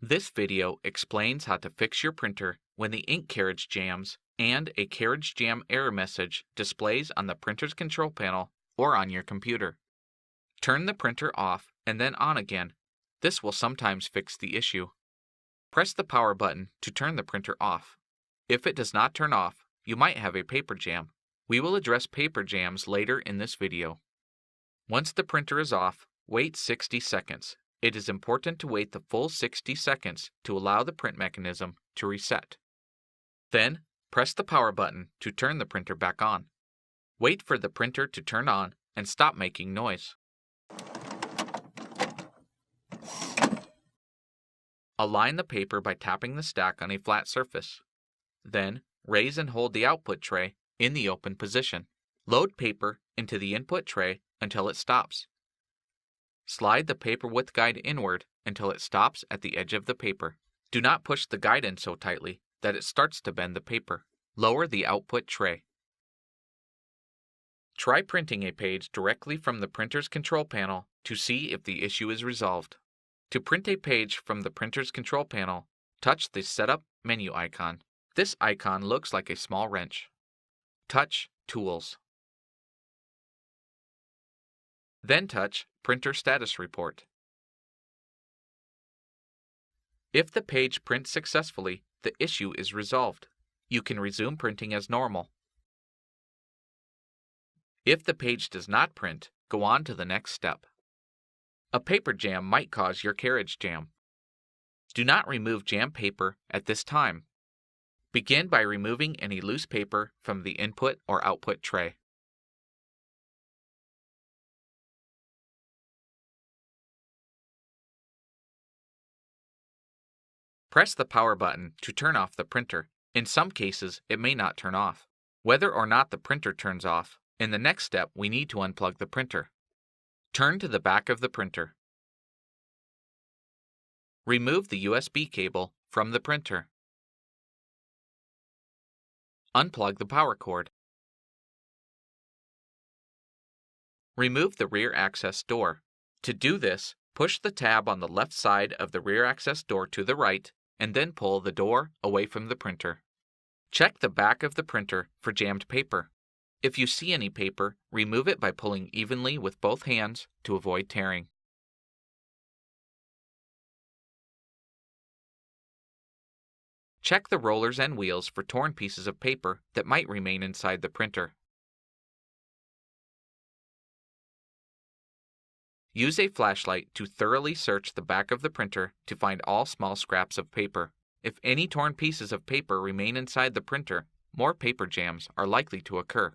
This video explains how to fix your printer when the ink carriage jams and a Carriage Jam error message displays on the printer's control panel or on your computer. Turn the printer off and then on again. This will sometimes fix the issue. Press the power button to turn the printer off. If it does not turn off, you might have a paper jam. We will address paper jams later in this video. Once the printer is off, wait 60 seconds. It is important to wait the full 60 seconds to allow the print mechanism to reset. Then, press the power button to turn the printer back on. Wait for the printer to turn on and stop making noise. Align the paper by tapping the stack on a flat surface. Then, raise and hold the output tray in the open position. Load paper into the input tray until it stops. Slide the paper width guide inward until it stops at the edge of the paper. Do not push the guide in so tightly that it starts to bend the paper. Lower the output tray. Try printing a page directly from the printer's control panel to see if the issue is resolved. To print a page from the printer's control panel, touch the Setup menu icon. This icon looks like a small wrench. Touch Tools. Then touch Printer Status Report. If the page prints successfully, the issue is resolved. You can resume printing as normal. If the page does not print, go on to the next step. A paper jam might cause your carriage jam. Do not remove jam paper at this time. Begin by removing any loose paper from the input or output tray. Press the power button to turn off the printer. In some cases, it may not turn off. Whether or not the printer turns off, in the next step we need to unplug the printer. Turn to the back of the printer. Remove the USB cable from the printer. Unplug the power cord. Remove the rear access door. To do this, push the tab on the left side of the rear access door to the right and then pull the door away from the printer. Check the back of the printer for jammed paper. If you see any paper, remove it by pulling evenly with both hands to avoid tearing. Check the rollers and wheels for torn pieces of paper that might remain inside the printer. Use a flashlight to thoroughly search the back of the printer to find all small scraps of paper. If any torn pieces of paper remain inside the printer, more paper jams are likely to occur.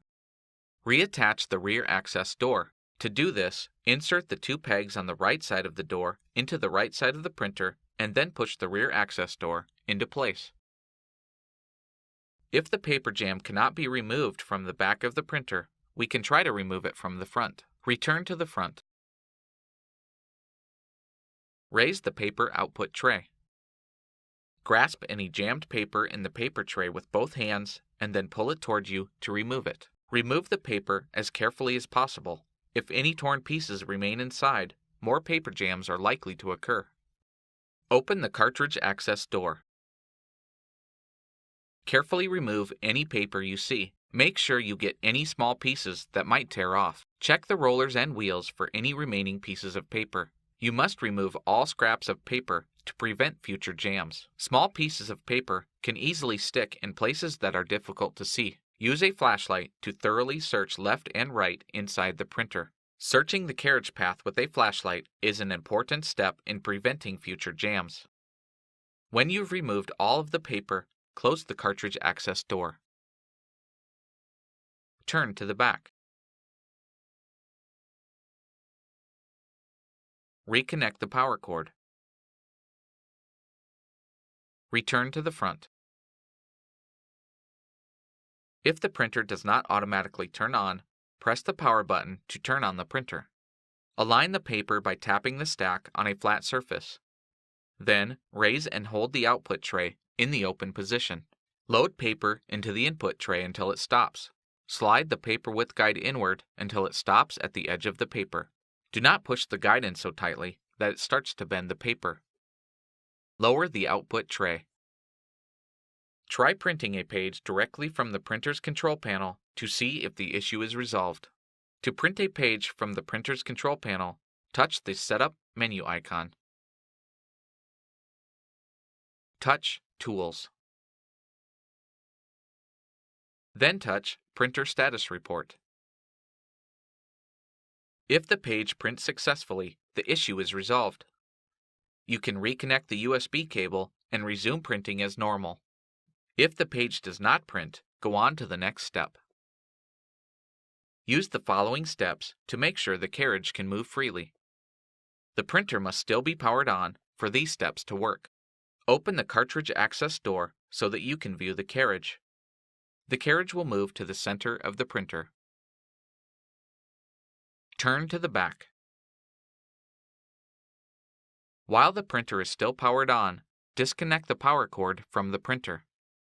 Reattach the rear access door. To do this, insert the two pegs on the right side of the door into the right side of the printer and then push the rear access door into place. If the paper jam cannot be removed from the back of the printer, we can try to remove it from the front. Return to the front. Raise the paper output tray. Grasp any jammed paper in the paper tray with both hands and then pull it towards you to remove it. Remove the paper as carefully as possible. If any torn pieces remain inside, more paper jams are likely to occur. Open the cartridge access door. Carefully remove any paper you see. Make sure you get any small pieces that might tear off. Check the rollers and wheels for any remaining pieces of paper. You must remove all scraps of paper to prevent future jams. Small pieces of paper can easily stick in places that are difficult to see. Use a flashlight to thoroughly search left and right inside the printer. Searching the carriage path with a flashlight is an important step in preventing future jams. When you've removed all of the paper, close the cartridge access door. Turn to the back. Reconnect the power cord. Return to the front. If the printer does not automatically turn on, press the power button to turn on the printer. Align the paper by tapping the stack on a flat surface. Then, raise and hold the output tray in the open position. Load paper into the input tray until it stops. Slide the paper width guide inward until it stops at the edge of the paper. Do not push the guide in so tightly that it starts to bend the paper. Lower the output tray. Try printing a page directly from the printer's control panel to see if the issue is resolved. To print a page from the printer's control panel, touch the Setup menu icon. Touch Tools. Then touch Printer Status Report. If the page prints successfully, the issue is resolved. You can reconnect the USB cable and resume printing as normal. If the page does not print, go on to the next step. Use the following steps to make sure the carriage can move freely. The printer must still be powered on for these steps to work. Open the cartridge access door so that you can view the carriage. The carriage will move to the center of the printer. Turn to the back. While the printer is still powered on, disconnect the power cord from the printer.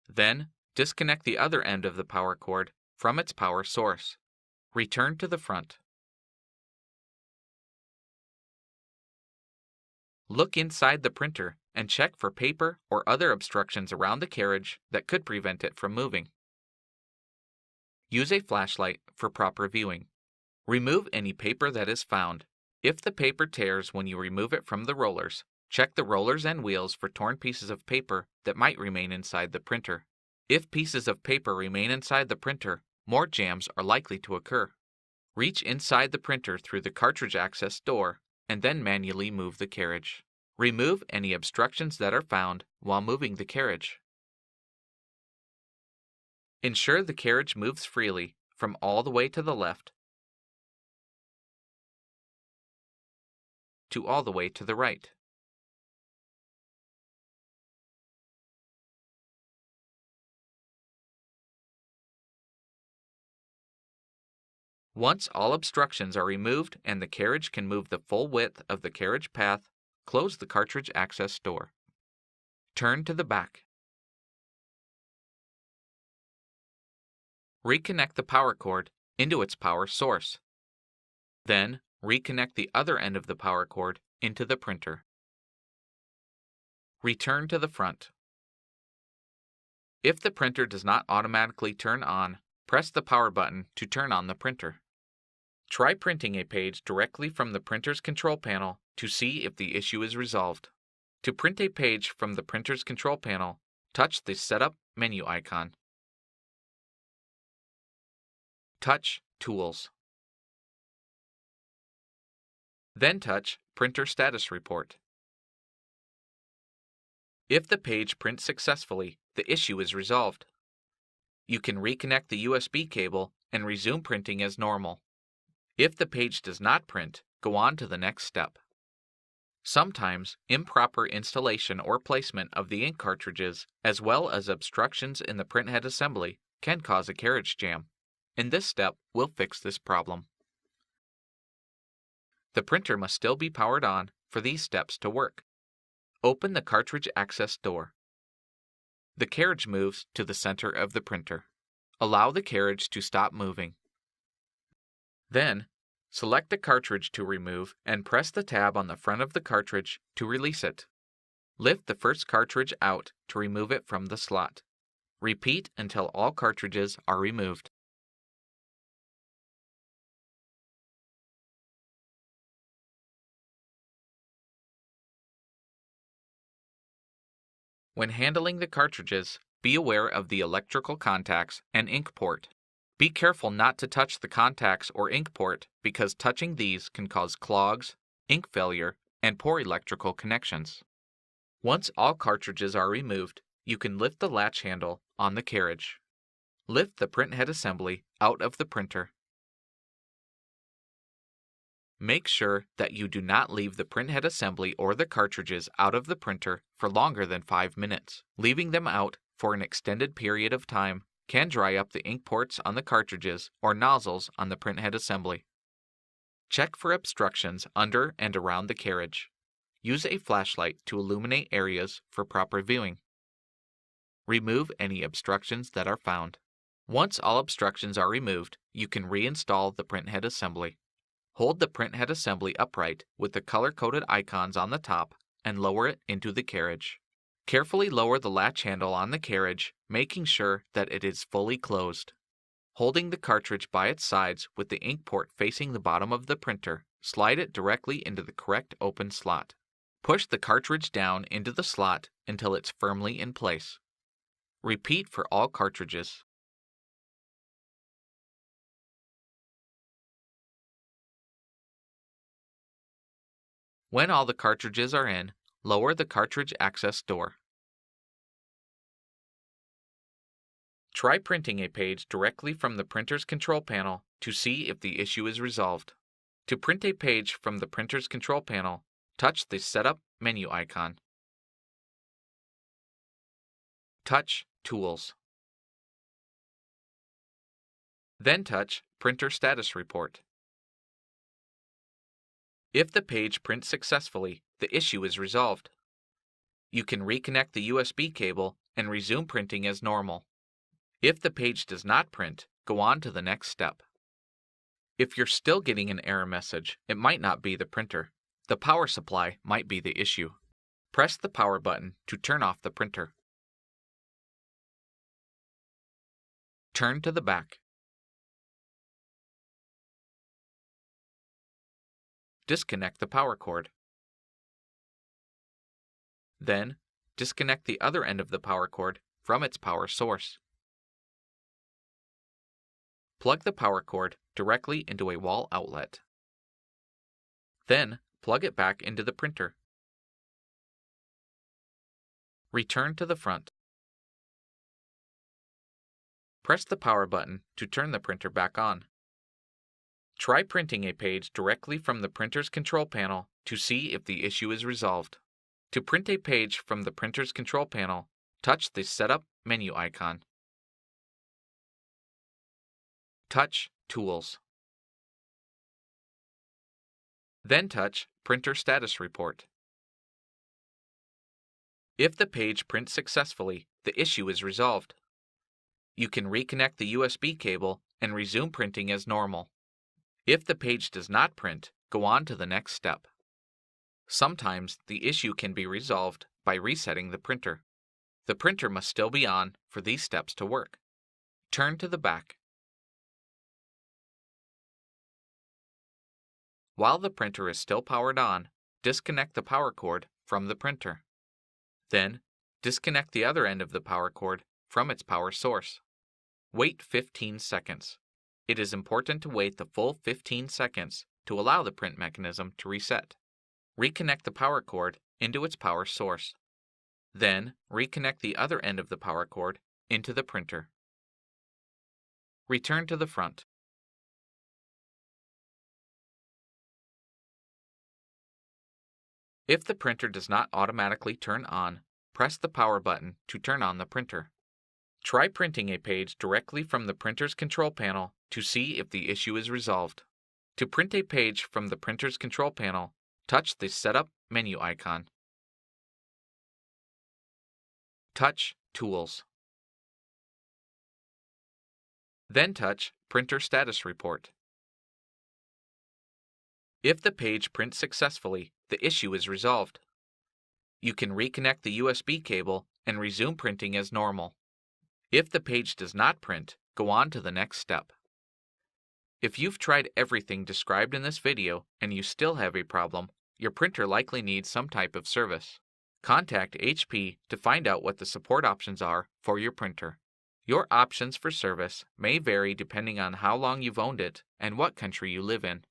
Then, disconnect the other end of the power cord from its power source. Return to the front. Look inside the printer and check for paper or other obstructions around the carriage that could prevent it from moving. Use a flashlight for proper viewing. Remove any paper that is found. If the paper tears when you remove it from the rollers, check the rollers and wheels for torn pieces of paper that might remain inside the printer. If pieces of paper remain inside the printer, more jams are likely to occur. Reach inside the printer through the cartridge access door and then manually move the carriage. Remove any obstructions that are found while moving the carriage. Ensure the carriage moves freely from all the way to the left to all the way to the right. Once all obstructions are removed and the carriage can move the full width of the carriage path, close the cartridge access door. Turn to the back. Reconnect the power cord into its power source. Then, reconnect the other end of the power cord into the printer. Return to the front. If the printer does not automatically turn on, press the power button to turn on the printer. Try printing a page directly from the printer's control panel to see if the issue is resolved. To print a page from the printer's control panel, touch the Setup menu icon. Touch Tools. Then touch Printer Status Report. If the page prints successfully, the issue is resolved. You can reconnect the USB cable and resume printing as normal. If the page does not print, go on to the next step. Sometimes, improper installation or placement of the ink cartridges, as well as obstructions in the printhead assembly, can cause a carriage jam. In this step, we'll fix this problem. The printer must still be powered on for these steps to work. Open the cartridge access door. The carriage moves to the center of the printer. Allow the carriage to stop moving. Then, select the cartridge to remove and press the tab on the front of the cartridge to release it. Lift the first cartridge out to remove it from the slot. Repeat until all cartridges are removed. When handling the cartridges, be aware of the electrical contacts and ink port. Be careful not to touch the contacts or ink port because touching these can cause clogs, ink failure, and poor electrical connections. Once all cartridges are removed, you can lift the latch handle on the carriage. Lift the printhead assembly out of the printer. Make sure that you do not leave the printhead assembly or the cartridges out of the printer for longer than 5 minutes. Leaving them out for an extended period of time can dry up the ink ports on the cartridges or nozzles on the printhead assembly. Check for obstructions under and around the carriage. Use a flashlight to illuminate areas for proper viewing. Remove any obstructions that are found. Once all obstructions are removed, you can reinstall the printhead assembly. Hold the printhead assembly upright with the color-coded icons on the top and lower it into the carriage. Carefully lower the latch handle on the carriage, making sure that it is fully closed. Holding the cartridge by its sides with the ink port facing the bottom of the printer, slide it directly into the correct open slot. Push the cartridge down into the slot until it's firmly in place. Repeat for all cartridges. When all the cartridges are in, lower the cartridge access door. Try printing a page directly from the printer's control panel to see if the issue is resolved. To print a page from the printer's control panel, touch the Setup menu icon. Touch Tools. Then touch Printer Status Report. If the page prints successfully, the issue is resolved. You can reconnect the USB cable and resume printing as normal. If the page does not print, go on to the next step. If you're still getting an error message, it might not be the printer. The power supply might be the issue. Press the power button to turn off the printer. Turn to the back. Disconnect the power cord. Then, disconnect the other end of the power cord from its power source. Plug the power cord directly into a wall outlet. Then, plug it back into the printer. Return to the front. Press the power button to turn the printer back on. Try printing a page directly from the printer's control panel to see if the issue is resolved. To print a page from the printer's control panel, touch the Setup menu icon. Touch Tools. Then touch Printer Status Report. If the page prints successfully, the issue is resolved. You can reconnect the USB cable and resume printing as normal. If the page does not print, go on to the next step. Sometimes the issue can be resolved by resetting the printer. The printer must still be on for these steps to work. Turn to the back. While the printer is still powered on, disconnect the power cord from the printer. Then, disconnect the other end of the power cord from its power source. Wait 15 seconds. It is important to wait the full 15 seconds to allow the print mechanism to reset. Reconnect the power cord into its power source. Then, reconnect the other end of the power cord into the printer. Return to the front. If the printer does not automatically turn on, press the power button to turn on the printer. Try printing a page directly from the printer's control panel to see if the issue is resolved. To print a page from the printer's control panel, touch the Setup menu icon. Touch Tools. Then touch Printer Status Report. If the page prints successfully, the issue is resolved. You can reconnect the USB cable and resume printing as normal. If the page does not print, go on to the next step. If you've tried everything described in this video and you still have a problem, your printer likely needs some type of service. Contact HP to find out what the support options are for your printer. Your options for service may vary depending on how long you've owned it and what country you live in.